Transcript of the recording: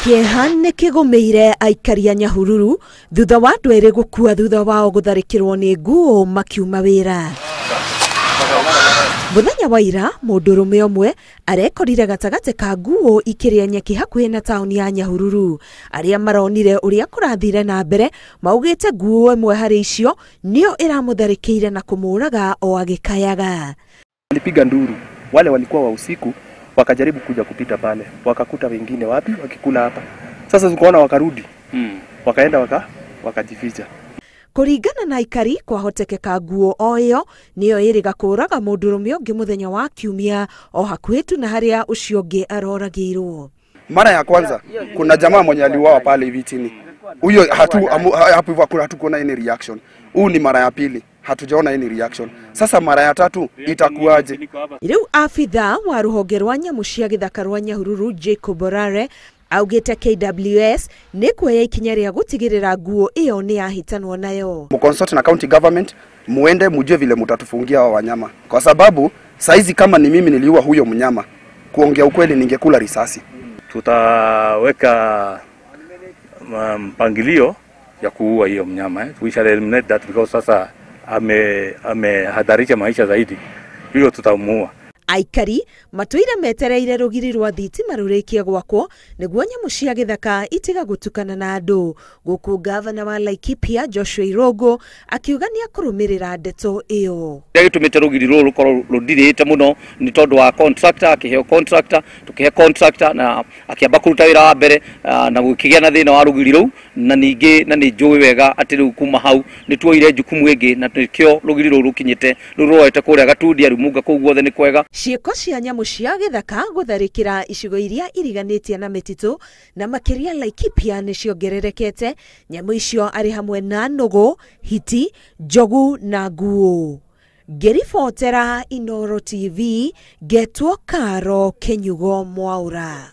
Kĩeha kĩgũmĩire aikari a Nyahururu thutha wa andũ erĩ gũkua thutha wao gũtharĩkĩrwo nĩ nguũ makiuma wĩra. Mũthenya wa ira, mũndũrũme ũmwe arekorire gatagatĩ ka nguũ ikĩrĩa nyeki hakuhĩ na taũni ya Nyahururu. Arĩa maronire ũrĩa kũrathire na mbere maugĩte nguũ ĩmwe harĩ icio nĩyo ĩramũtharĩkĩire na kũmũraga o agĩkayaga. Walipiga nduru, wale walikuwa wa usiku wakajaribu kuja kupita pale, wakakuta wengine wapi wakikula hapa. Sasa tukaona wakarudi, wakaenda wakajificha. Kũringana na aikari kwahotekeka nguũ o ĩyo nĩyo ĩrĩga kũraga mũndũrũme ũngĩ mũthenya wa Kiumia o hakuhĩ tu na harĩa ũcio ũngĩ aroragĩirwo. Mara ya kwanza kuna jamaa mwenye aliuawa pale hivi chini. Huyo hatukuona any reaction. Huu ni mara ya pili. Hatujaona any reaction. Sasa mara ya tatu itakuaje? Rĩu afitha wa rũhonge rwa nyamũ cia gĩthaka rwa Nyahururu Jacob Orare augĩte KWS nĩ kuoya ikinya rĩa gũtigĩrĩra nguũ ĩyo nĩ yahitanwo nayo. Mconsult na county government muende mujue vile mutatufungia wa wanyama. Kwa sababu saizi kama ni mimi niliua huyo mnyama, kuongea ukweli ningekula risasi. Tutaweka mpangilio ya kuua hiyo mnyama. We shall eliminate that because sasa amehatarisha maisha zaidi. Hiyo tutamuua. Aikari matuire metereire rũgiri rwa thitima rũrĩkie gwakwo nĩguo nyamũ cia gĩthaka itiga gũtukana na andũ. Gũkũ gavana wa Laikipia Joshua Irungu akiuga nĩ akũrũmĩrĩra ndeto ĩyo. Gĩtũmĩte rũgiri rũrũ rũkorwo rũthirĩte mũno nĩ tondũ wa contractor, akĩheo contractor, tũkĩhe contractor na akĩamba kũruta wĩra wa mbere na gũkĩgĩa na thĩna wa rũgiri rũu, na ningĩ na nĩ njũĩ wega atĩ rĩu kuma hau nĩ tuoire jukumu ĩngĩ na nĩkĩo rũgiri rũrũ rũkinyĩte rũroete kũrĩa Gatundi Arũmunga kũu guothe nĩ kwega. Ciĩko cia nyamũ cia gĩthaka gũtharĩkĩra icigo iria iriganĩtie na mĩtitũ na makĩria Laikipia nĩ ciongererekete, nyamũ icio arĩ hamwe na nũgũ, hiti, njogu na nguũ. Ngĩribotera Inooro TV, Getwo Karo Kenyugo Mwaura.